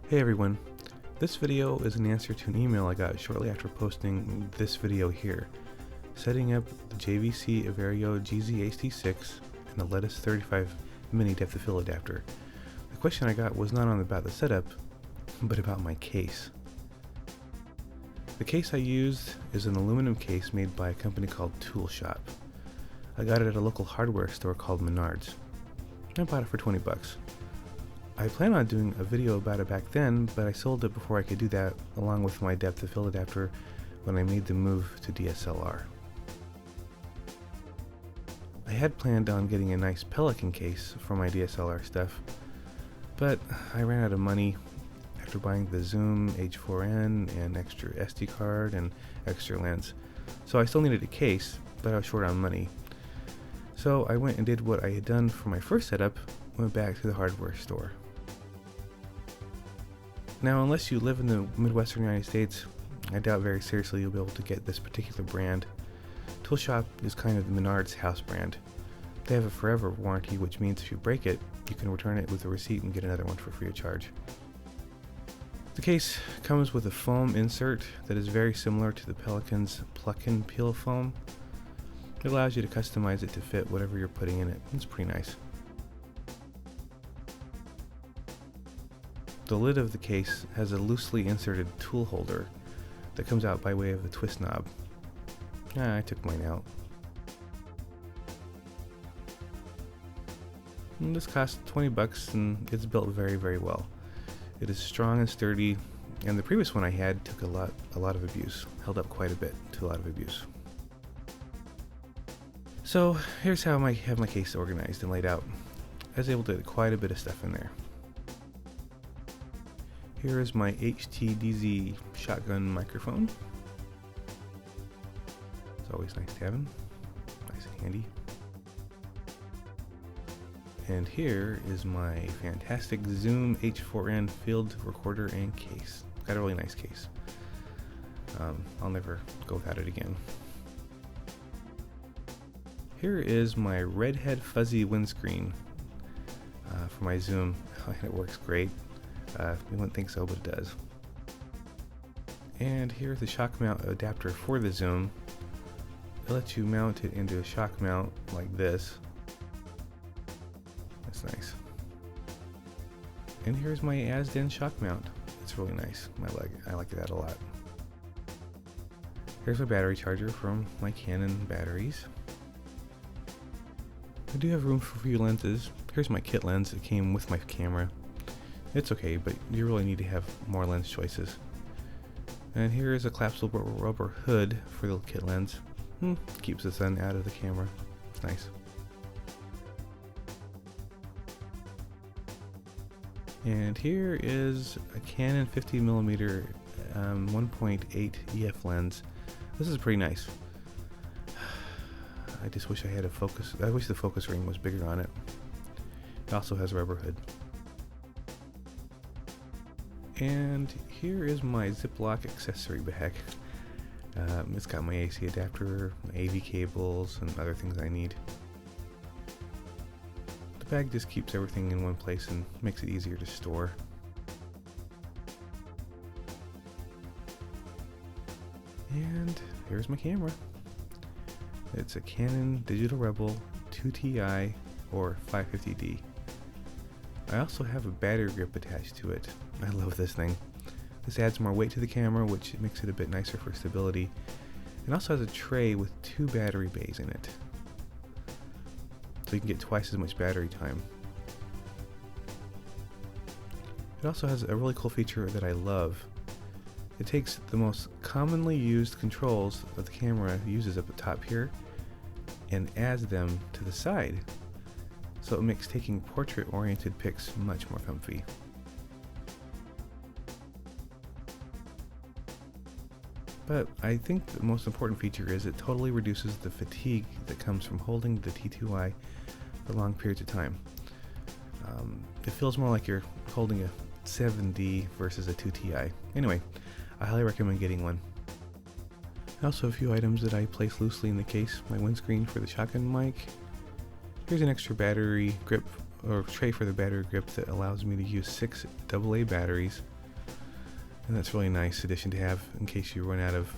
Hey everyone, this video is an answer to an email I got shortly after posting this video here, setting up the JVC Averio GZ-HT6 and the Lettuce 35 mini depth of field adapter. The question I got was not about the setup, but about my case. The case I used is an aluminum case made by a company called Tool Shop. I got it at a local hardware store called Menards. I bought it for 20 bucks. I planned on doing a video about it back then, but I sold it before I could do that, along with my depth of field adapter when I made the move to DSLR. I had planned on getting a nice Pelican case for my DSLR stuff, but I ran out of money after buying the Zoom H4n and extra SD card and extra lens. So I still needed a case, but I was short on money. So I went and did what I had done for my first setup, went back to the hardware store. Now, unless you live in the Midwestern United States, I doubt very seriously you'll be able to get this particular brand. Tool Shop is kind of the Menards house brand. They have a forever warranty, which means if you break it, you can return it with a receipt and get another one for free of charge. The case comes with a foam insert that is very similar to the Pelican's plug-in peel foam. It allows you to customize it to fit whatever you're putting in it. It's pretty nice. The lid of the case has a loosely inserted tool holder that comes out by way of a twist knob. I took mine out. And this cost 20 bucks and it's built very, very well. It is strong and sturdy, and the previous one I had took a lot of abuse, held up quite a bit to a lot of abuse. So here's how I have my case organized and laid out. I was able to get quite a bit of stuff in there. Here is my HTDZ shotgun microphone. It's always nice to have them, nice and handy. And here is my fantastic Zoom H4n field recorder and case. Got a really nice case. I'll never go without it again. Here is my redhead fuzzy windscreen for my Zoom. It works great. You wouldn't think so, but it does. And here's the shock mount adapter for the Zoom. It lets you mount it into a shock mount like this. That's nice. And here's my Asden shock mount. It's really nice. I like that a lot. Here's my battery charger from my Canon batteries. I do have room for a few lenses. Here's my kit lens that came with my camera. It's okay, but you really need to have more lens choices. And here is a collapsible rubber hood for the kit lens. Keeps the sun out of the camera. It's nice. And here is a Canon 50mm 1.8 EF lens. This is pretty nice. I just wish I had a focus. I wish the focus ring was bigger on it. It also has a rubber hood. And here is my Ziploc accessory bag. It's got my AC adapter, my AV cables, and other things I need. The bag just keeps everything in one place and makes it easier to store. And here's my camera. It's a Canon Digital Rebel 2Ti or 550D. I also have a battery grip attached to it. I love this thing. This adds more weight to the camera, which makes it a bit nicer for stability. It also has a tray with 2 battery bays in it, so you can get twice as much battery time. It also has a really cool feature that I love. It takes the most commonly used controls that the camera uses up the top here and adds them to the side. So it makes taking portrait-oriented pics much more comfy. But I think the most important feature is it totally reduces the fatigue that comes from holding the T2i for long periods of time. It feels more like you're holding a 7D versus a 2Ti. Anyway, I highly recommend getting one. Also, a few items that I place loosely in the case: my windscreen for the shotgun mic. Here's an extra battery grip or tray for the battery grip that allows me to use 6 AA batteries And that's really a nice addition to have in case you run out of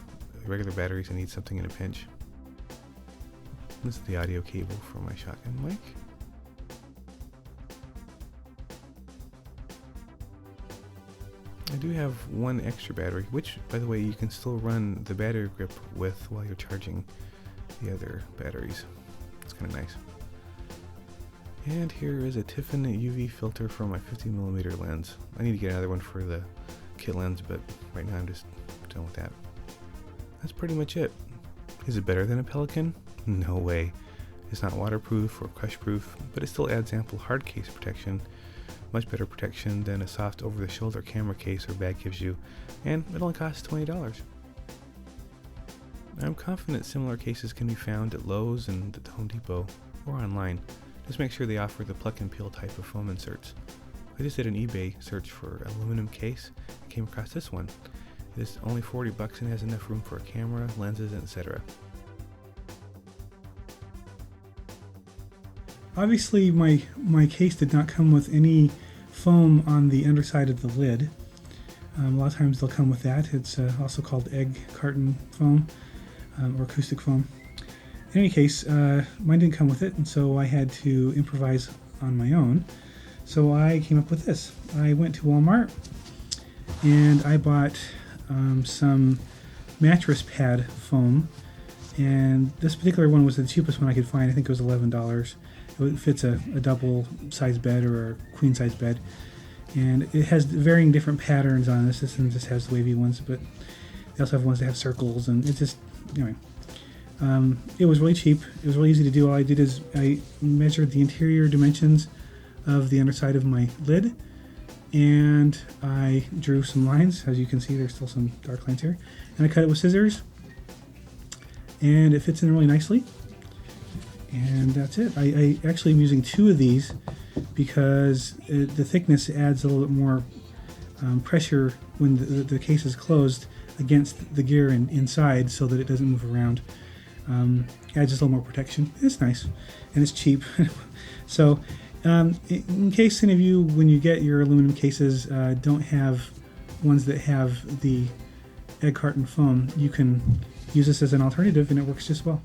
regular batteries and need something in a pinch. This is the audio cable for my shotgun mic. I do have one extra battery, which, by the way, you can still run the battery grip with while you're charging the other batteries. It's kind of nice. And here is a Tiffin UV filter for my 50mm lens. I need to get another one for the kit lens, but right now I'm just done with that. That's pretty much it. Is it better than a Pelican? No way. It's not waterproof or crush proof, but it still adds ample hard case protection. Much better protection than a soft over-the-shoulder camera case or bag gives you, and it only costs $20. I'm confident similar cases can be found at Lowe's and at Home Depot or online. Just make sure they offer the pluck and peel type of foam inserts. I just did an eBay search for aluminum case and came across this one. It is only $40 and has enough room for a camera, lenses, etc. Obviously my case did not come with any foam on the underside of the lid. A lot of times they'll come with that. It's also called egg carton foam or acoustic foam. In any case, mine didn't come with it, and so I had to improvise on my own. So I came up with this. I went to Walmart and I bought some mattress pad foam, and this particular one was the cheapest one I could find. I think it was $11. It fits a double size bed or a queen size bed, and it has varying different patterns on this. This one just has wavy ones, but they also have ones that have circles, and it just, anyway. It was really cheap. It was really easy to do. All I did is I measured the interior dimensions of the underside of my lid, and I drew some lines. As you can see, there's still some dark lines here, and I cut it with scissors, and it fits in really nicely. And that's it. I actually am using two of these because the thickness adds a little bit more pressure when the case is closed against the gear inside, so that it doesn't move around. Adds just a little more protection. It's nice, and it's cheap. So in case any of you, when you get your aluminum cases, don't have ones that have the egg carton foam, you can use this as an alternative and it works just well.